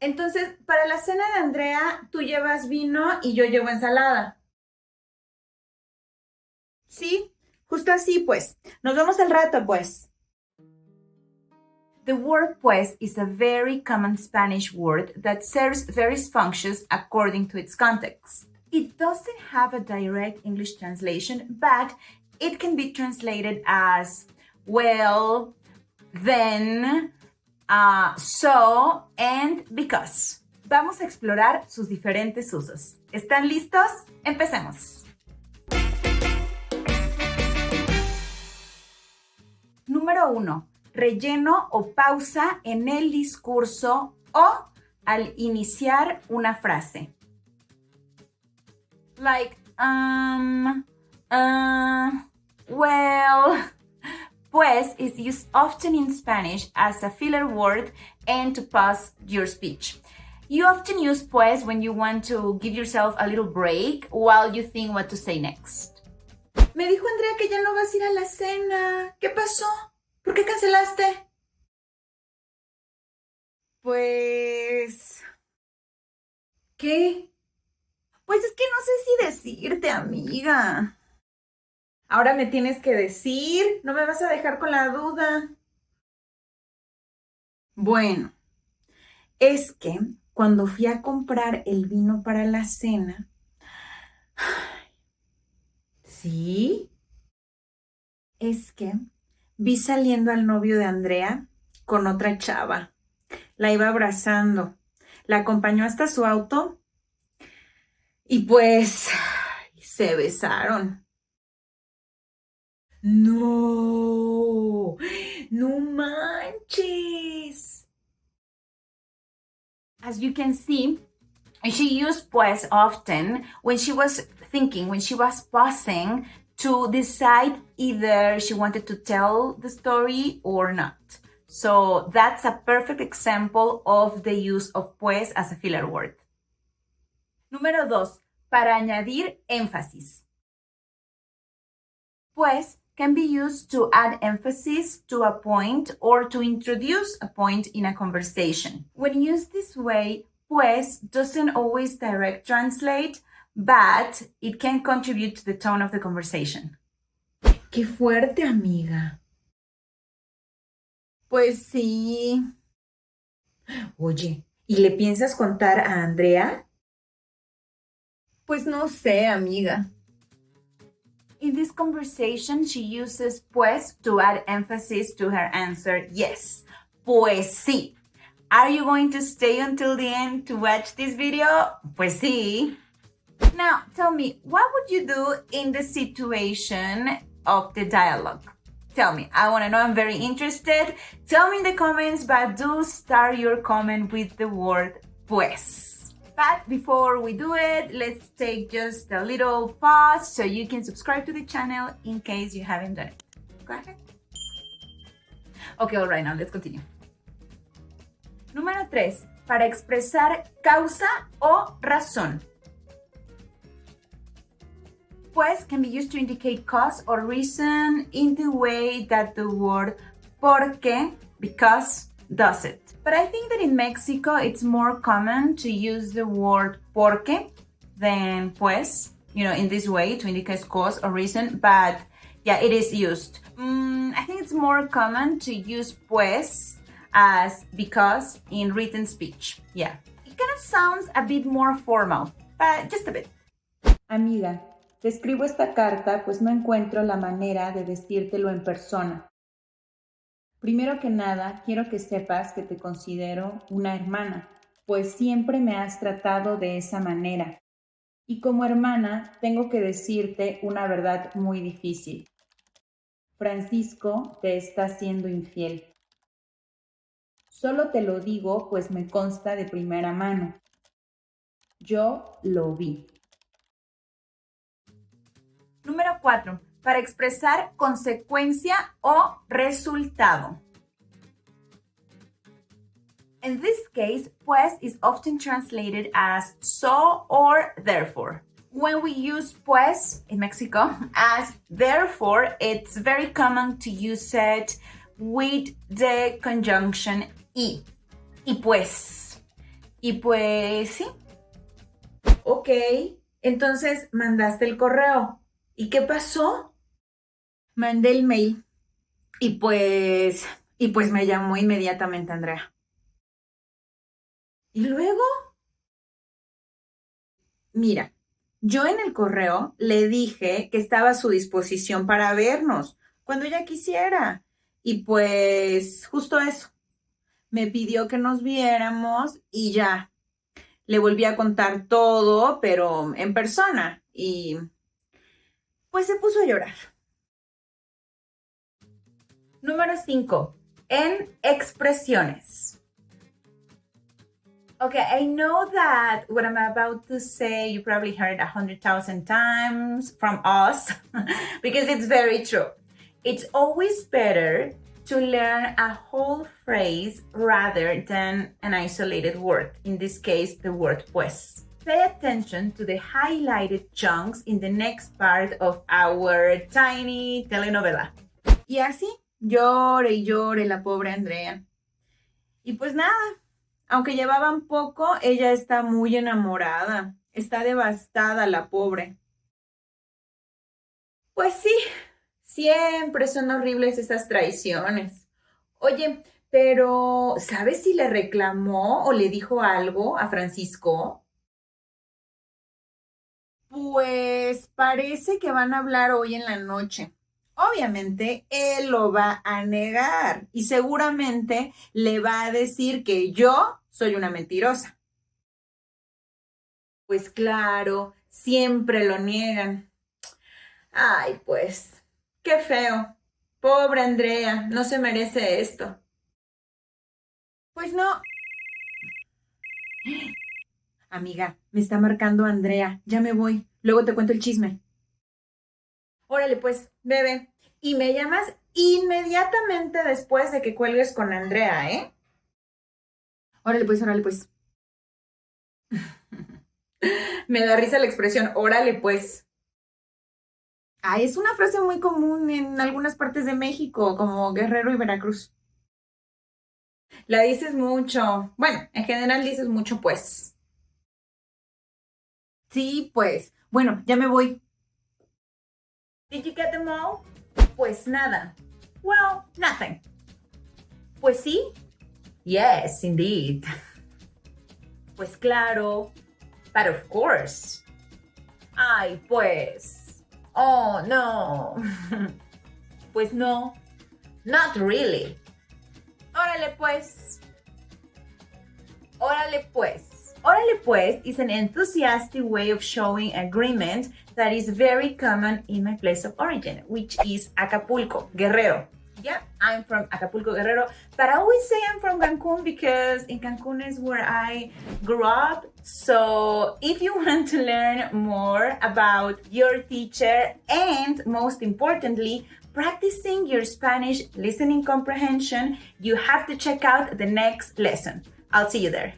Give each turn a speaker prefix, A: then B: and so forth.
A: Entonces, para la cena de Andrea, tú llevas vino y yo llevo ensalada. Sí, justo así, pues. Nos vemos al rato, pues. The word pues is a very common Spanish word that serves various functions according to its context. It doesn't have a direct English translation, but it can be translated as well, then, so, and because. Vamos a explorar sus diferentes usos. ¿Están listos? Empecemos. Número 1. Relleno o pausa en el discurso o al iniciar una frase. Like, well, pues is used often in Spanish as a filler word and to pause your speech. You often use pues when you want to give yourself a little break while you think what to say next. Me dijo Andrea que ya no vas a ir a la cena. ¿Qué pasó? ¿Por qué cancelaste? Pues... ¿Qué? Pues es que no sé si decirte, amiga. Ahora me tienes que decir, no me vas a dejar con la duda. Bueno, es que cuando fui a comprar el vino para la cena... ¿Sí? Es que vi saliendo al novio de Andrea con otra chava. La iba abrazando. La acompañó hasta su auto y pues se besaron. No, no manches. As you can see, she used pues often when she was thinking, when she was pausing to decide either she wanted to tell the story or not. So that's a perfect example of the use of pues as a filler word. Número 2, para añadir énfasis. Pues can be used to add emphasis to a point or to introduce a point in a conversation. When used this way, pues doesn't always direct translate, but it can contribute to the tone of the conversation. ¡Qué fuerte, amiga! Pues sí. Oye, ¿y le piensas contar a Andrea? Pues no sé, amiga. In this conversation, she uses pues to add emphasis to her answer, yes. Pues sí. Are you going to stay until the end to watch this video? Pues sí. Now, tell me, what would you do in the situation of the dialogue? Tell me, I want to know, I'm very interested. Tell me in the comments, but do start your comment with the word pues. But before we do it, let's take just a little pause so you can subscribe to the channel in case you haven't done it. Go ahead. Okay, all right, now let's continue. Número 3, para expresar causa o razón. Pues can be used to indicate cause or reason in the way that the word porque, because, does it. But I think that in Mexico, it's more common to use the word porque than pues, in this way to indicate cause or reason. But yeah, it is used. I think it's more common to use pues as because in written speech. Yeah, it kind of sounds a bit more formal, but just a bit. Amiga, te escribo esta carta pues no encuentro la manera de decírtelo en persona. Primero que nada, quiero que sepas que te considero una hermana, pues siempre me has tratado de esa manera. Y como hermana, tengo que decirte una verdad muy difícil. Francisco te está siendo infiel. Solo te lo digo, pues me consta de primera mano. Yo lo vi. Número 4. Para expresar consecuencia o resultado. In this case, pues is often translated as so or therefore. When we use pues in Mexico as therefore, it's very common to use it with the conjunction y. Y pues. Y pues sí. Ok, entonces mandaste el correo. ¿Y qué pasó? Mandé el mail y pues me llamó inmediatamente Andrea. ¿Y luego? Mira, yo en el correo le dije que estaba a su disposición para vernos cuando ella quisiera. Y pues justo eso, me pidió que nos viéramos y ya. Le volví a contar todo, pero en persona. Y pues se puso a llorar. Número 5. En expresiones. Okay, I know that what I'm about to say, you probably heard 100,000 times from us because it's very true. It's always better to learn a whole phrase rather than an isolated word. In this case, the word pues. Pay attention to the highlighted chunks in the next part of our tiny telenovela. Y así, llore y llore la pobre Andrea. Y pues nada. Aunque llevaban poco, ella está muy enamorada. Está devastada la pobre. Pues sí, siempre son horribles esas traiciones. Oye, pero ¿sabes si le reclamó o le dijo algo a Francisco? Pues parece que van a hablar hoy en la noche. Obviamente, él lo va a negar y seguramente le va a decir que yo soy una mentirosa. Pues claro, siempre lo niegan. Ay, pues, qué feo. Pobre Andrea, no se merece esto. Pues no. Amiga, me está marcando Andrea. Ya me voy. Luego te cuento el chisme. Órale, pues, bebé. Y me llamas inmediatamente después de que cuelgues con Andrea, ¿eh? Órale, pues, órale, pues. Me da risa la expresión, órale, pues. Ah, es una frase muy común en algunas partes de México, como Guerrero y Veracruz. La dices mucho. Bueno, en general dices mucho, pues. Sí, pues. Bueno, ya me voy. Did you get them all? Pues nada. Well, nothing. Pues sí. Yes, indeed. Pues claro. But of course. Ay, pues. Oh, no. Pues no. Not really. Órale, pues. Órale, pues. Órale, pues is an enthusiastic way of showing agreement that is very common in my place of origin, which is Acapulco, Guerrero. Yeah, I'm from Acapulco, Guerrero, but I always say I'm from Cancun because in Cancun is where I grew up. So if you want to learn more about your teacher and most importantly, practicing your Spanish listening comprehension, you have to check out the next lesson. I'll see you there.